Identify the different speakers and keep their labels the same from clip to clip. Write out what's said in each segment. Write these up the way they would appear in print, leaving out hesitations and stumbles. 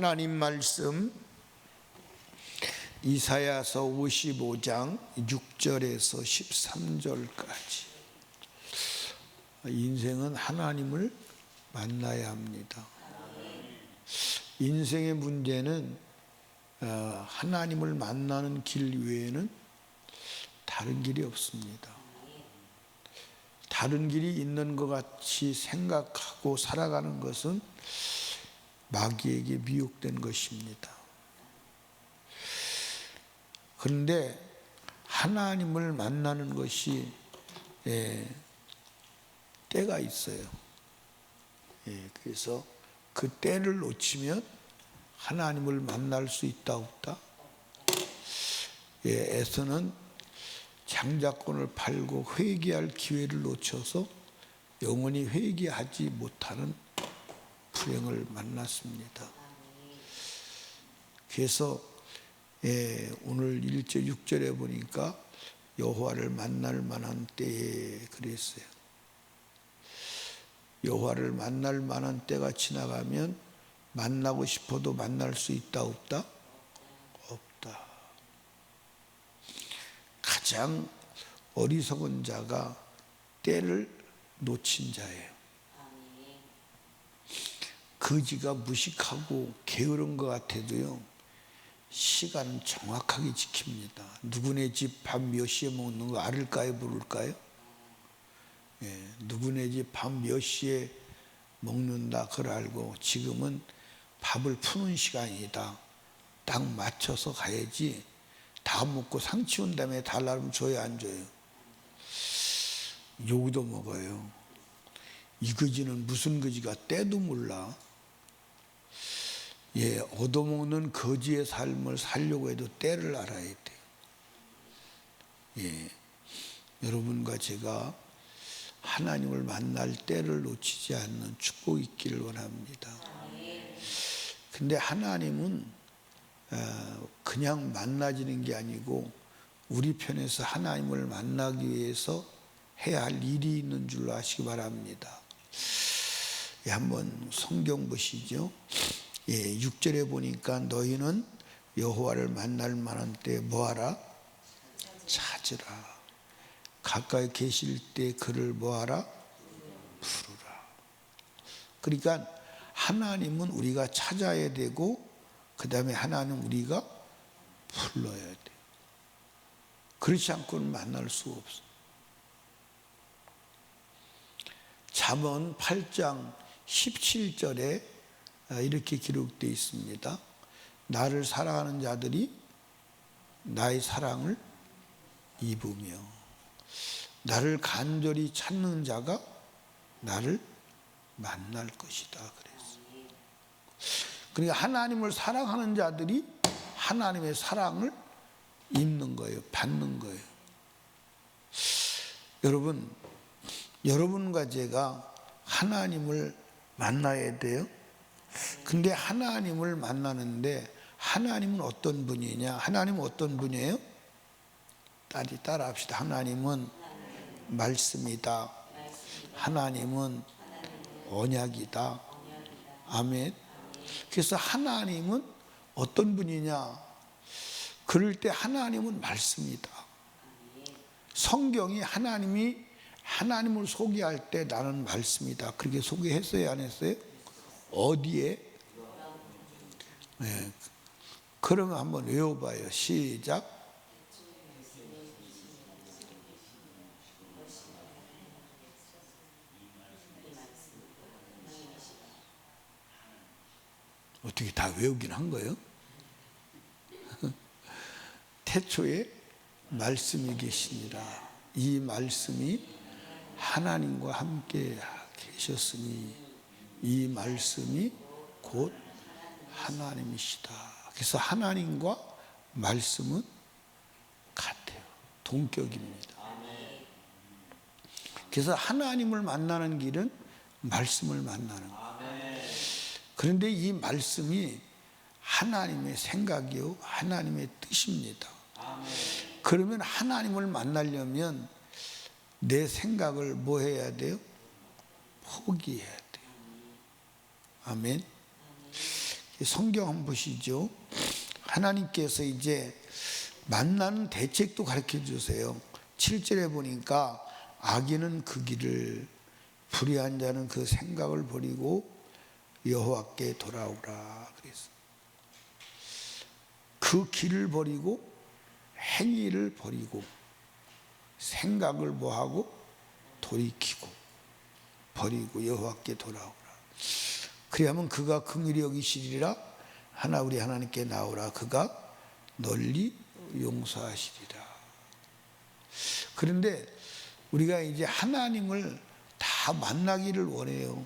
Speaker 1: 하나님 말씀 이사야서 55장 6절에서 13절까지. 인생은 하나님을 만나야 합니다. 인생의 문제는 하나님을 만나는 길 외에는 다른 길이 없습니다. 다른 길이 있는 것 같이 생각하고 살아가는 것은 마귀에게 미혹된 것입니다. 그런데 하나님을 만나는 것이 때가 있어요. 그래서 그 때를 놓치면 하나님을 만날 수 있다 없다? 에서는 장자권을 팔고 회개할 기회를 놓쳐서 영원히 회개하지 못하는 불행을 만났습니다. 그래서 오늘 1절 6절에 보니까 여호와를 만날 만한 때에 그랬어요. 여호와를 만날 만한 때가 지나가면 만나고 싶어도 만날 수 있다 없다? 없다. 가장 어리석은 자가 때를 놓친 자예요. 거지가 무식하고 게으른 것 같아도요, 시간은 정확하게 지킵니다. 누구네 집 밥 몇 시에 먹는 거 알을까요, 모를까요? 누구네 집 밥 몇 시에 먹는다 그걸 알고 지금은 밥을 푸는 시간이다. 딱 맞춰서 가야지. 다 먹고 상 치운 다음에 달라면 줘야 안 줘요? 욕도 먹어요. 이 거지는 무슨 거지가 때도 몰라. 얻어먹는 거지의 삶을 살려고 해도 때를 알아야 돼요. 여러분과 제가 하나님을 만날 때를 놓치지 않는 축복이 있기를 원합니다. 근데 하나님은 그냥 만나지는 게 아니고 우리 편에서 하나님을 만나기 위해서 해야 할 일이 있는 줄로 아시기 바랍니다. 한번 성경 보시죠. 6절에 보니까 너희는 여호와를 만날 만한 때 뭐하라? 찾으라. 가까이 계실 때 그를 뭐하라? 부르라. 그러니까 하나님은 우리가 찾아야 되고 그 다음에 하나님 우리가 불러야 돼요. 그렇지 않고는 만날 수가 없어요. 잠언 8장 17절에 이렇게 기록되어 있습니다. 나를 사랑하는 자들이 나의 사랑을 입으며 나를 간절히 찾는 자가 나를 만날 것이다 그랬어요. 그러니까 하나님을 사랑하는 자들이 하나님의 사랑을 입는 거예요. 받는 거예요. 여러분과 제가 하나님을 만나야 돼요. 근데 하나님을 만나는데 하나님은 어떤 분이냐? 하나님은 어떤 분이에요? 따라합시다. 하나님은 말씀이다. 하나님은 언약이다. 아멘. 그래서 하나님은 어떤 분이냐? 그럴 때 하나님은 말씀이다. 성경이 하나님을 소개할 때 나는 말씀이다. 그렇게 소개했어요, 안 했어요? 어디에? 그러면 한번 외워봐요. 시작. 어떻게 다 외우긴 한 거예요? 태초에 말씀이 계시니라. 이 말씀이 하나님과 함께 계셨으니 이 말씀이 곧 하나님이시다. 그래서 하나님과 말씀은 같아요. 동격입니다. 그래서 하나님을 만나는 길은 말씀을 만나는 거예요. 그런데 이 말씀이 하나님의 생각이요 하나님의 뜻입니다. 그러면 하나님을 만나려면 내 생각을 뭐 해야 돼요? 포기해야 돼요. 아멘. 성경 한번 보시죠. 하나님께서 이제 만나는 대책도 가르쳐 주세요. 7절에 보니까 악인은 그 길을, 불의한 자는 그 생각을 버리고 여호와께 돌아오라 그랬어. 그 길을 버리고 행위를 버리고 생각을 뭐하고 돌이키고 버리고 여호와께 돌아오라. 그리하면 그가 긍휼히 여기시리라. 하나 우리 하나님께 나오라. 그가 널리 용서하시리라. 그런데 우리가 이제 하나님을 다 만나기를 원해요.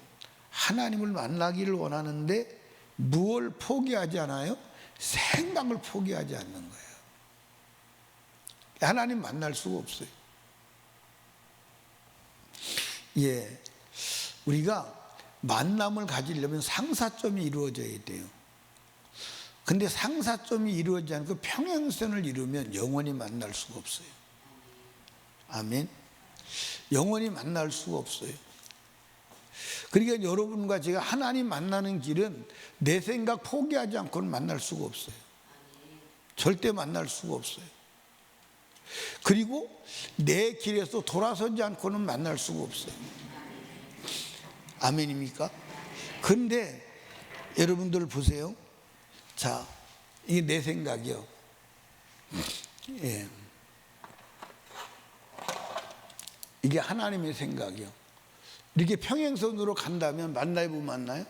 Speaker 1: 하나님을 만나기를 원하는데 무엇을 포기하지 않아요? 생각을 포기하지 않는 거예요. 하나님 만날 수가 없어요. 예, 우리가 만남을 가지려면 상사점이 이루어져야 돼요. 근데 상사점이 이루어지지 않고 평행선을 이루면 영원히 만날 수가 없어요. 아멘. 영원히 만날 수가 없어요. 그러니까 여러분과 제가 하나님 만나는 길은 내 생각 포기하지 않고는 만날 수가 없어요. 절대 만날 수가 없어요. 그리고 내 길에서 돌아서지 않고는 만날 수가 없어요. 아멘입니까? 그런데 여러분들 보세요. 자, 이게 내 생각이요. 예. 이게 하나님의 생각이요. 이렇게 평행선으로 간다면 만나요, 못 만나요?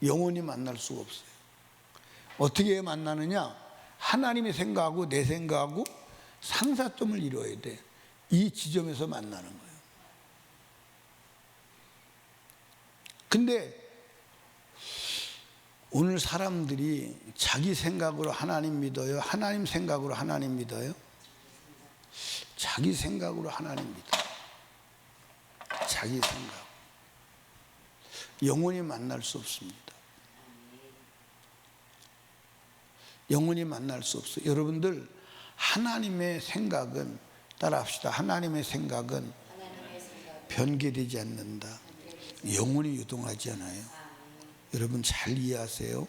Speaker 1: 영원히 만날 수가 없어요. 어떻게 만나느냐? 하나님의 생각하고 내 생각하고 상사점을 이루어야 돼. 이 지점에서 만나는 거예요. 근데 오늘 사람들이 자기 생각으로 하나님 믿어요? 하나님 생각으로 하나님 믿어요? 자기 생각으로 하나님 믿어요. 자기 생각. 영원히 만날 수 없습니다. 영원히 만날 수 없어요. 여러분들 하나님의 생각은, 따라합시다. 하나님의 생각은 변개되지 않는다. 영원히 유동하지 않아요. 여러분 잘 이해하세요.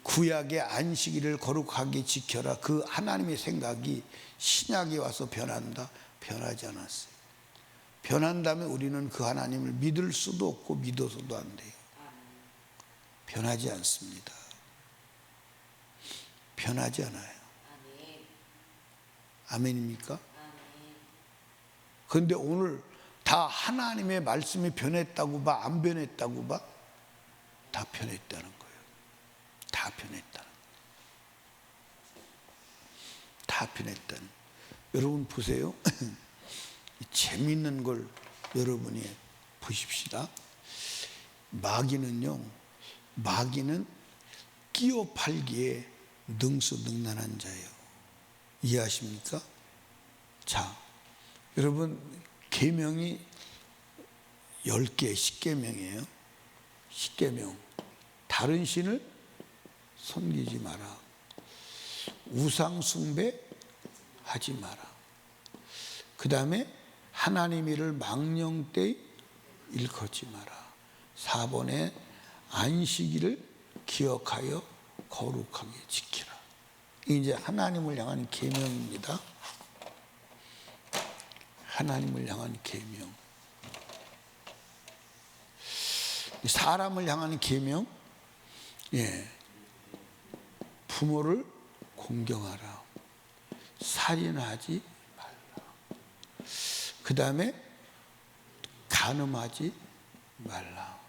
Speaker 1: 구약의 안식일을 거룩하게 지켜라. 그 하나님의 생각이 신약에 와서 변한다? 변하지 않았어요. 변한다면 우리는 그 하나님을 믿을 수도 없고 믿어서도 안 돼요. 변하지 않습니다. 변하지 않아요. 아멘입니까? 그런데 오늘 다 하나님의 말씀이 변했다고 봐? 안 변했다고 봐? 다 변했다는 거예요. 다 변했다는 거예요. 다 변했다는. 여러분 보세요. 재미있는 걸 여러분이 보십시다. 마귀는 끼어 팔기에 능수능란한 자예요. 이해하십니까? 자, 여러분 계명이 10개, 10계명이에요. 10계명. 다른 신을 섬기지 마라. 우상 숭배하지 마라. 그 다음에 하나님 일을 망령되이 일컫지 마라. 4번에 안식일을 기억하여 거룩하게 지키라. 이제 하나님을 향한 계명입니다. 하나님을 향한 계명. 사람을 향한 계명. 예. 부모를 공경하라. 살인하지 말라. 그 다음에 간음하지 말라.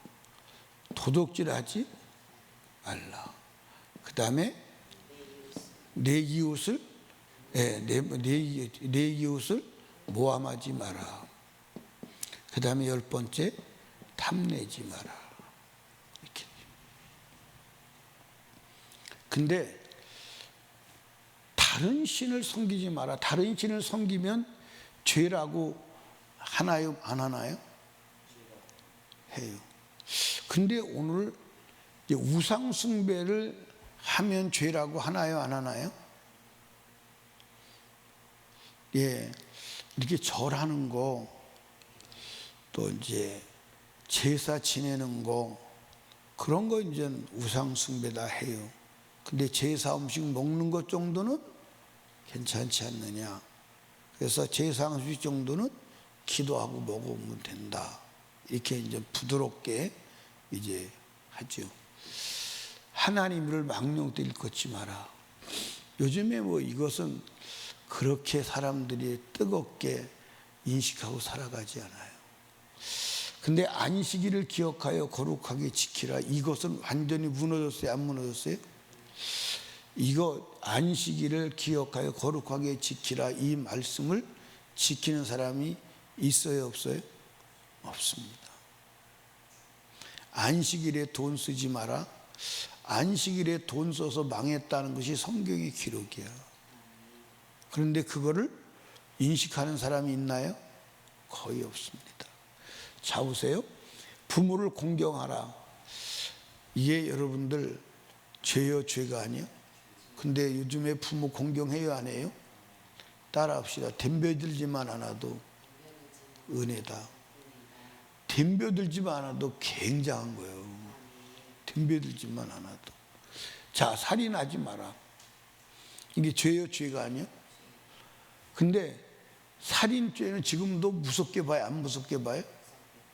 Speaker 1: 도둑질하지 말라. 그 다음에 내 이웃을 모함하지 마라. 그 다음에 10번째 탐내지 마라. 이렇게. 근데 다른 신을 섬기지 마라. 다른 신을 섬기면 죄라고 하나요? 안 하나요? 해요. 근데 오늘 우상 숭배를 하면 죄라고 하나요? 안 하나요? 예. 이렇게 절하는 거, 또 이제 제사 지내는 거, 그런 거 이제 우상 숭배다 해요. 근데 제사 음식 먹는 것 정도는 괜찮지 않느냐. 그래서 제사 음식 정도는 기도하고 먹으면 된다. 이렇게 이제 부드럽게 이제 하죠. 하나님을 망령되 일컫지 마라. 요즘에 뭐 이것은 그렇게 사람들이 뜨겁게 인식하고 살아가지 않아요. 근데 안식일을 기억하여 거룩하게 지키라. 이것은 완전히 무너졌어요? 안 무너졌어요? 이거 안식일을 기억하여 거룩하게 지키라. 이 말씀을 지키는 사람이 있어요? 없어요? 없습니다. 안식일에 돈 쓰지 마라. 안식일에 돈 써서 망했다는 것이 성경의 기록이야. 그런데 그거를 인식하는 사람이 있나요? 거의 없습니다. 자 보세요. 부모를 공경하라. 이게 여러분들 죄요 죄가 아니에요? 근데 요즘에 부모 공경해요 안 해요? 따라합시다. 덤벼들지만 않아도 은혜다. 덤벼들지만 않아도 굉장한 거예요. 덤벼들지만 않아도. 자, 살인하지 마라. 이게 죄요 죄가 아니에요? 근데 살인죄는 지금도 무섭게 봐요? 안 무섭게 봐요?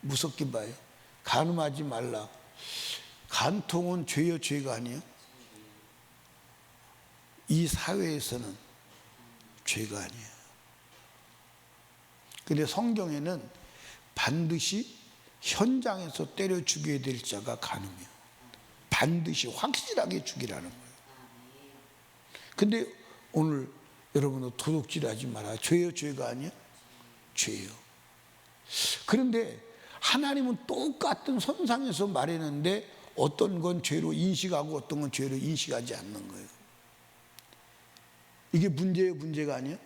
Speaker 1: 무섭게 봐요. 간음하지 말라. 간통은 죄요 죄가 아니에요? 이 사회에서는 죄가 아니에요. 근데 성경에는 반드시 현장에서 때려 죽여야 될 자가 간음이에요. 반드시 확실하게 죽이라는 거예요. 근데 오늘 여러분도 도둑질하지 마라. 죄요 죄가 아니에요? 죄요. 그런데 하나님은 똑같은 선상에서 말했는데 어떤 건 죄로 인식하고 어떤 건 죄로 인식하지 않는 거예요. 이게 문제예요, 문제가 아니에요?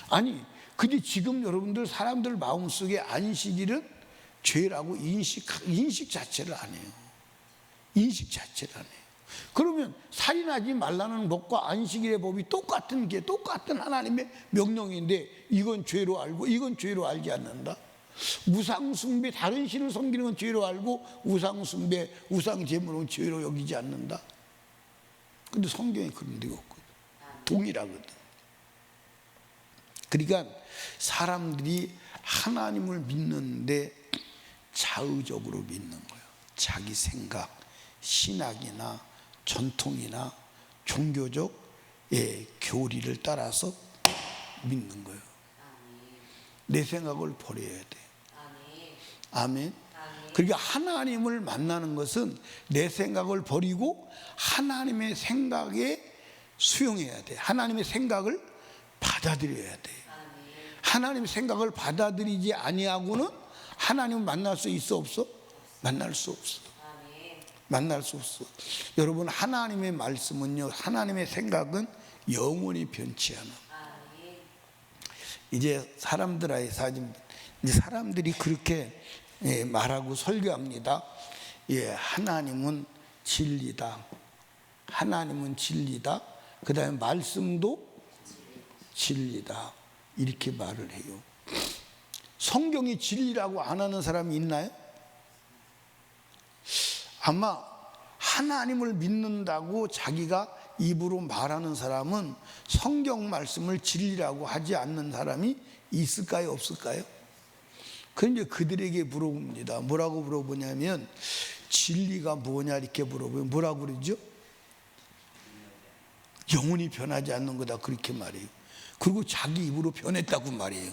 Speaker 1: 아니, 근데 지금 여러분들 사람들 마음속에 안식일은 죄라고 인식 자체를 안 해요. 인식 자체를 안 해요. 그러면 살인하지 말라는 법과 안식일의 법이 똑같은 게 똑같은 하나님의 명령인데 이건 죄로 알고 이건 죄로 알지 않는다. 우상숭배 다른 신을 섬기는 건 죄로 알고 우상숭배 우상제물은 죄로 여기지 않는다. 근데 성경에 그런 데가 없거든. 동일하거든. 그러니까 사람들이 하나님을 믿는데 자의적으로 믿는 거예요. 자기 생각, 신학이나 전통이나 종교적 교리를 따라서 믿는 거예요. 내 생각을 버려야 돼. 아멘. 그러니까 하나님을 만나는 것은 내 생각을 버리고 하나님의 생각에 수용해야 돼. 하나님의 생각을 받아들여야 돼. 하나님의 생각을 받아들이지 아니하고는 하나님을 만날 수 있어 없어? 만날 수 없어. 만날 수 없어. 여러분 하나님의 말씀은요, 하나님의 생각은 영원히 변치 않아. 이제 사람들이 그렇게 말하고 설교합니다. 하나님은 진리다. 하나님은 진리다. 그 다음에 말씀도 진리다. 이렇게 말을 해요. 성경이 진리라고 안 하는 사람이 있나요? 아마 하나님을 믿는다고 자기가 입으로 말하는 사람은 성경 말씀을 진리라고 하지 않는 사람이 있을까요? 없을까요? 그런데 그들에게 물어봅니다. 뭐라고 물어보냐면 진리가 뭐냐 이렇게 물어보면 뭐라고 그러죠? 영원히 변하지 않는 거다 그렇게 말해요. 그리고 자기 입으로 변했다고 말해요.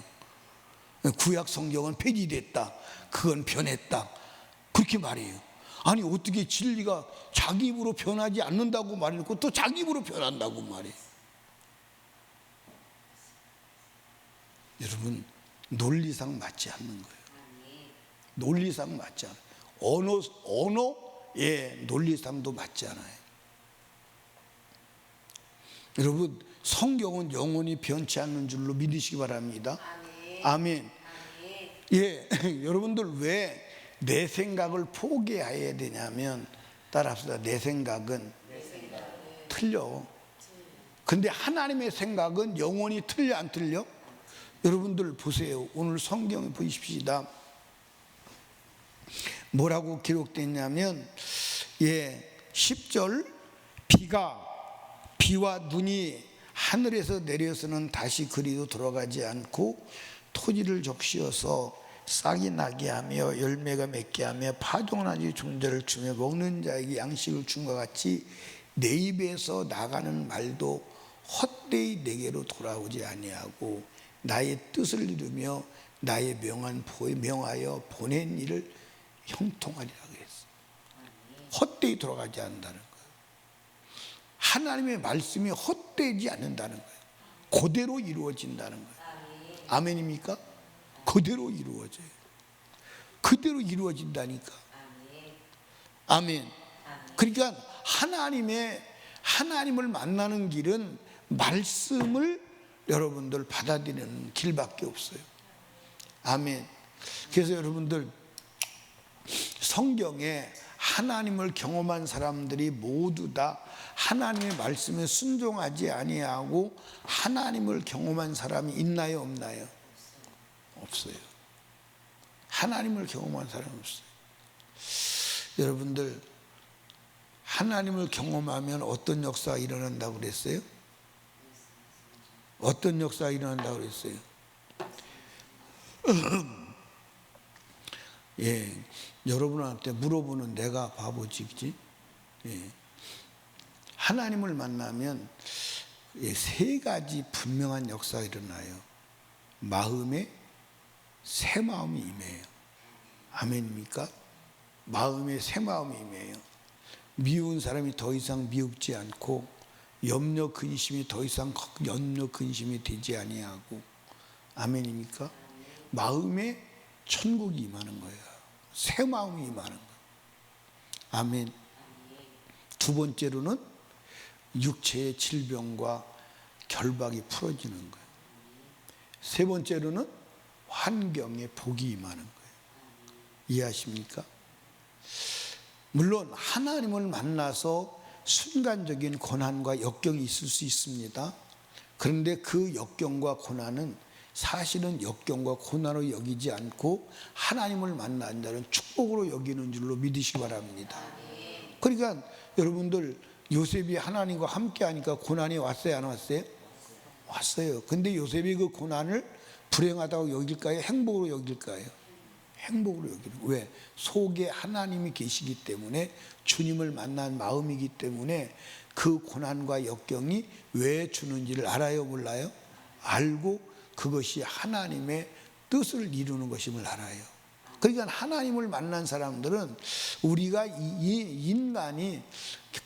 Speaker 1: 구약 성경은 폐지됐다. 그건 변했다. 그렇게 말해요. 아니 어떻게 진리가 자기 입으로 변하지 않는다고 말해놓고 또 자기 입으로 변한다고 말해요. 여러분 논리상 맞지 않는 거예요. 논리상 맞지 않아요. 언어의 논리상도 맞지 않아요. 여러분 성경은 영원히 변치 않는 줄로 믿으시기 바랍니다. 아멘. 여러분들 왜 내 생각을 포기해야 되냐면 따라합시다. 내 생각은 틀려. 근데 하나님의 생각은 영원히 틀려 안 틀려? 여러분들 보세요. 오늘 성경에 보십시다. 뭐라고 기록됐냐면 10절 비와 눈이 하늘에서 내려서는 다시 그리로 돌아가지 않고 토지를 적시어서 싹이 나게 하며 열매가 맺게 하며 파종하지 종자를 주며 먹는 자에게 양식을 준 것 같이 내 입에서 나가는 말도 헛되이 내게로 돌아오지 아니하고 나의 뜻을 이루며 나의 명하여 보낸 일을 형통하리라 그랬어. 헛되이 돌아가지 않는다는 거예요. 하나님의 말씀이 헛되지 않는다는 거예요. 그대로 이루어진다는 거예요. 아멘입니까? 그대로 이루어져요. 그대로 이루어진다니까. 아멘. 그러니까 하나님을 만나는 길은 말씀을 여러분들 받아들이는 길밖에 없어요. 아멘. 그래서 여러분들 성경에 하나님을 경험한 사람들이 모두 다 하나님의 말씀에 순종하지 아니하고 하나님을 경험한 사람이 있나요, 없나요? 없어요. 하나님을 경험한 사람이 없어요. 여러분들 하나님을 경험하면 어떤 역사가 일어난다고 그랬어요? 어떤 역사가 일어난다고 그랬어요? 여러분한테 물어보는 내가 바보지지? 하나님을 만나면 세 가지 분명한 역사가 일어나요. 마음에 새 마음이 임해요. 아멘입니까? 마음에 새 마음이 임해요. 미운 사람이 더 이상 미흡지 않고 염려 근심이 더 이상 염려 근심이 되지 아니하고, 아멘입니까? 마음에 천국이 임하는 거예요. 새 마음이 임하는 거예요. 아멘. 두 번째로는 육체의 질병과 결박이 풀어지는 거예요. 세 번째로는 환경에 복이 임하는 거예요. 이해하십니까? 물론 하나님을 만나서 순간적인 고난과 역경이 있을 수 있습니다. 그런데 그 역경과 고난은 사실은 역경과 고난으로 여기지 않고 하나님을 만난 자는 축복으로 여기는 줄로 믿으시기 바랍니다. 그러니까 여러분들 요셉이 하나님과 함께 하니까 고난이 왔어요, 안 왔어요? 왔어요. 근데 요셉이 그 고난을 불행하다고 여길까요? 행복으로 여길까요? 행복으로 여기는. 왜? 속에 하나님이 계시기 때문에, 주님을 만난 마음이기 때문에 그 고난과 역경이 왜 주는지를 알아요, 몰라요? 알고 그것이 하나님의 뜻을 이루는 것임을 알아요. 그러니까 하나님을 만난 사람들은 우리가 인간이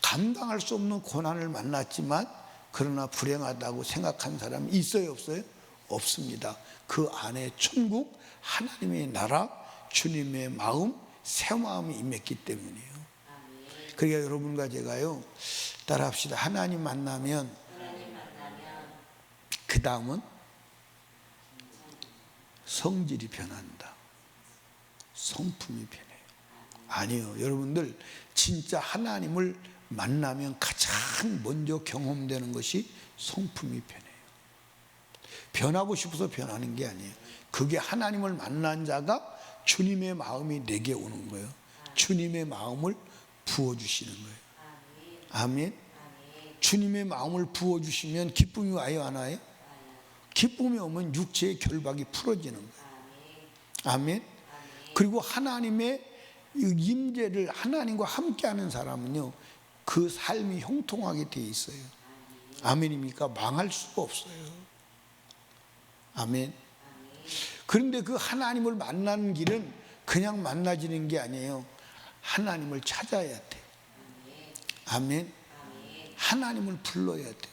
Speaker 1: 감당할 수 없는 고난을 만났지만 그러나 불행하다고 생각한 사람이 있어요, 없어요? 없습니다. 그 안에 천국, 하나님의 나라, 주님의 마음, 새 마음이 임했기 때문이에요. 그러니까 여러분과 제가요, 따라합시다. 하나님 만나면 그 다음은 성질이 변한다. 성품이 변해요. 아니요, 여러분들 진짜 하나님을 만나면 가장 먼저 경험되는 것이 성품이 변해요. 변하고 싶어서 변하는 게 아니에요. 그게 하나님을 만난 자가 주님의 마음이 내게 오는 거예요. 주님의 마음을 부어주시는 거예요. 아멘. 주님의 마음을 부어주시면 기쁨이 와요, 안 와요? 기쁨이 오면 육체의 결박이 풀어지는 거예요. 아멘. 그리고 하나님의 임재를, 하나님과 함께하는 사람은요, 그 삶이 형통하게 돼 있어요. 아멘입니까? 망할 수가 없어요. 아멘. 그런데 그 하나님을 만나는 길은 그냥 만나지는 게 아니에요. 하나님을 찾아야 돼요. 아멘. 하나님을 불러야 돼요.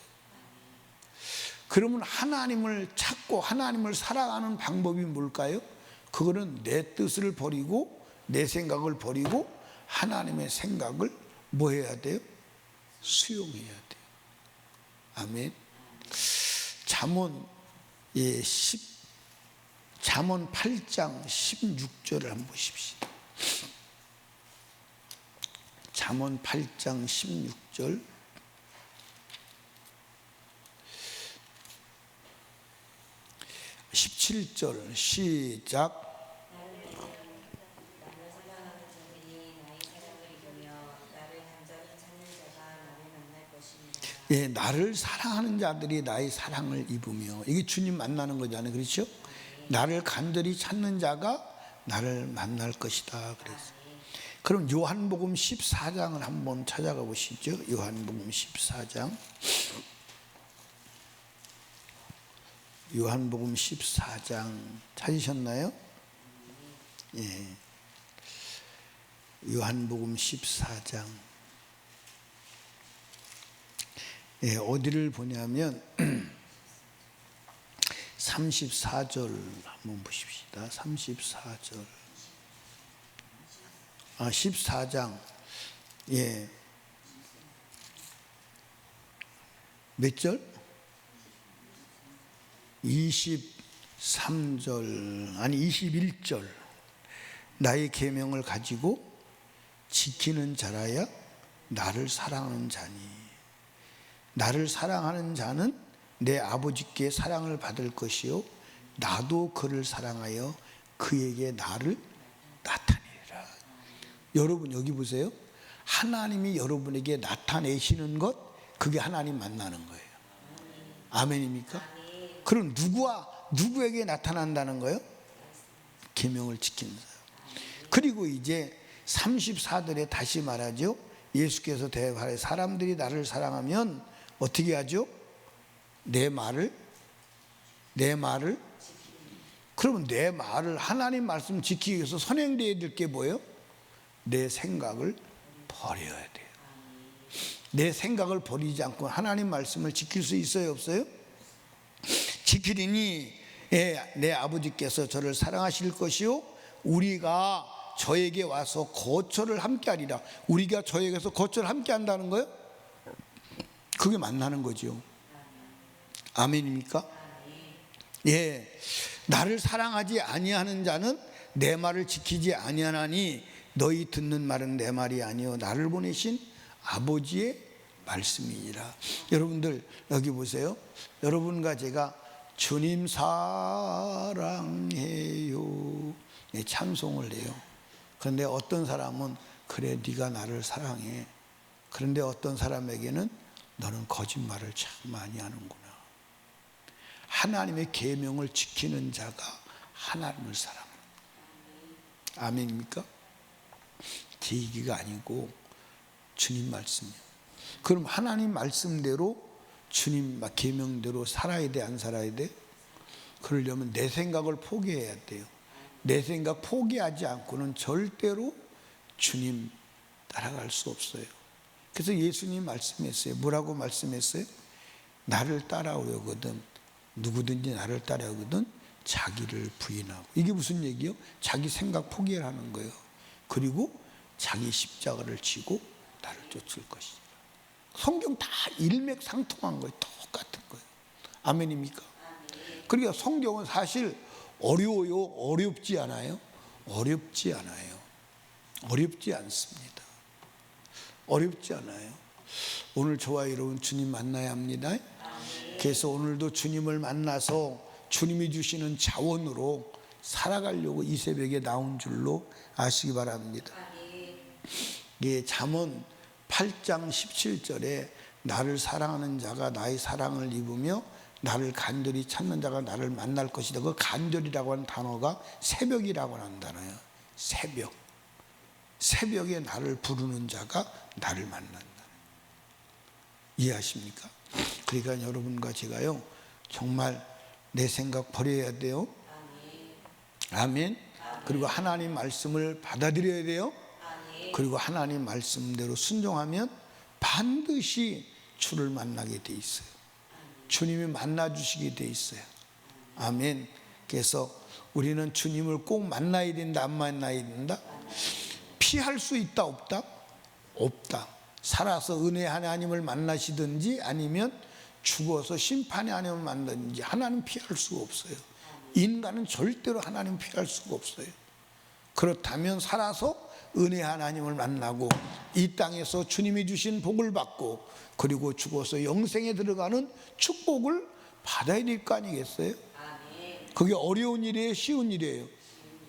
Speaker 1: 그러면 하나님을 찾고 하나님을 살아가는 방법이 뭘까요? 그거는 내 뜻을 버리고 내 생각을 버리고 하나님의 생각을 뭐 해야 돼요? 수용해야 돼요. 아멘. 잠언 8장 16절을 한번 보십시오. 잠언 8장 16절. (17절) 시작. 예, 나를 사랑하는 자들이 나의 사랑을 입으며, 이게 주님 만나는 거잖아요. 그렇죠? 나를 간절히 찾는 자가 나를 만날 것이다 그랬어요. 그럼 요한복음 14장을 한번 찾아가 보시죠. 요한복음 14장. 요한복음 14장 찾으셨나요? 예. 요한복음 14장. 예, 어디를 보냐면 34절 한번 보십시다. 34절. 14장. 예. 몇 절? 23절. 아니 21절. 나의 계명을 가지고 지키는 자라야 나를 사랑하는 자니, 나를 사랑하는 자는 내 아버지께 사랑을 받을 것이요 나도 그를 사랑하여 그에게 나를 나타내리라. 여러분 여기 보세요. 하나님이 여러분에게 나타내시는 것, 그게 하나님 만나는 거예요. 아멘입니까? 그럼 누구에게 나타난다는 거예요? 계명을 지키는 사람. 그리고 이제 34절에 다시 말하죠. 예수께서 대답하되 사람들이 나를 사랑하면 어떻게 하죠? 내 말을 그러면 내 말을, 하나님 말씀 지키기 위해서 선행되어야 될 게 뭐예요? 내 생각을 버려야 돼요. 내 생각을 버리지 않고 하나님 말씀을 지킬 수 있어요, 없어요? 지키리니 내 아버지께서 저를 사랑하실 것이요 우리가 저에게 와서 거처를 함께 하리라. 우리가 저에게서 거처를 함께 한다는 거예요? 그게 만나는 거죠. 아멘입니까? 예, 나를 사랑하지 아니하는 자는 내 말을 지키지 아니하나니 너희 듣는 말은 내 말이 아니요 나를 보내신 아버지의 말씀이니라. 여러분들 여기 보세요. 여러분과 제가 주님 사랑해요 찬송을 해요. 그런데 어떤 사람은 그래 네가 나를 사랑해. 그런데 어떤 사람에게는 너는 거짓말을 참 많이 하는구나. 하나님의 계명을 지키는 자가 하나님을 사랑합니다. 아멘입니까? 제 얘기가 아니고 주님 말씀이요. 그럼 하나님 말씀대로 주님 계명대로 살아야 돼, 안 살아야 돼? 그러려면 내 생각을 포기해야 돼요. 내 생각 포기하지 않고는 절대로 주님 따라갈 수 없어요. 그래서 예수님 말씀했어요. 뭐라고 말씀했어요? 나를 따라오려거든, 누구든지 나를 따라오거든 자기를 부인하고. 이게 무슨 얘기예요? 자기 생각 포기하는 거예요. 그리고 자기 십자가를 지고 나를 쫓을 것이다. 성경 다 일맥상통한 거예요. 똑같은 거예요. 아멘입니까? 그러니까 성경은 사실 어려워요? 어렵지 않아요? 어렵지 않아요. 어렵지 않습니다. 어렵지 않아요. 오늘 저와 여러분 주님 만나야 합니다. 그래서 오늘도 주님을 만나서 주님이 주시는 자원으로 살아가려고 이 새벽에 나온 줄로 아시기 바랍니다. 예, 잠언 8장 17절에 나를 사랑하는 자가 나의 사랑을 입으며 나를 간절히 찾는 자가 나를 만날 것이다. 그 간절이라고 하는 단어가 새벽이라고 하는 단어예요. 새벽. 새벽에 나를 부르는 자가 나를 만난다. 이해하십니까? 그러니까 여러분과 제가요 정말 내 생각 버려야 돼요. 아멘. 그리고 하나님 말씀을 받아들여야 돼요. 그리고 하나님 말씀대로 순종하면 반드시 주를 만나게 돼 있어요. 주님이 만나주시게 돼 있어요. 아멘. 그래서 우리는 주님을 꼭 만나야 된다, 안 만나야 된다? 피할 수 있다, 없다? 없다. 살아서 은혜 하나님을 만나시든지 아니면 죽어서 심판의 하나님을 만나든지 하나님 피할 수가 없어요. 인간은 절대로 하나님 피할 수가 없어요. 그렇다면 살아서 은혜 하나님을 만나고 이 땅에서 주님이 주신 복을 받고 그리고 죽어서 영생에 들어가는 축복을 받아야 될 거 아니겠어요? 그게 어려운 일이에요? 쉬운 일이에요?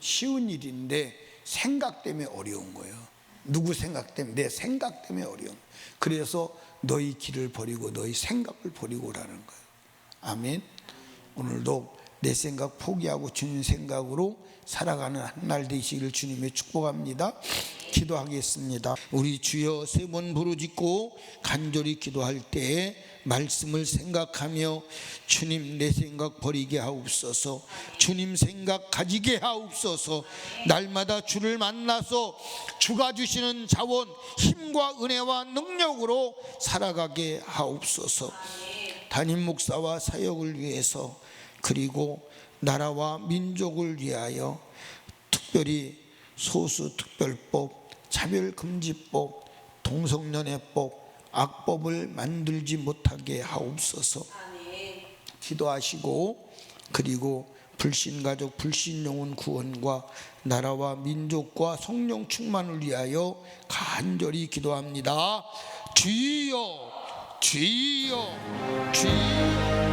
Speaker 1: 쉬운 일인데 생각 때문에 어려운 거예요. 누구 생각 때문에? 내 생각 때문에 어려운. 그래서 너희 길을 버리고 너희 생각을 버리고라는 거예요. 아멘. 오늘도 내 생각 포기하고 주님 생각으로 살아가는 한 날 되시기를 주님의 축복합니다. 기도하겠습니다. 우리 주여 세 번 부르짖고 간절히 기도할 때 말씀을 생각하며 주님 내 생각 버리게 하옵소서. 주님 생각 가지게 하옵소서. 날마다 주를 만나서 주가 주시는 자원, 힘과 은혜와 능력으로 살아가게 하옵소서. 담임 목사와 사역을 위해서, 그리고 나라와 민족을 위하여 특별히 소수특별법, 차별금지법, 동성연애법, 악법을 만들지 못하게 하옵소서. 기도하시고, 그리고 불신가족, 불신영혼 구원과 나라와 민족과 성령 충만을 위하여 간절히 기도합니다. 주여, 주여, 주여.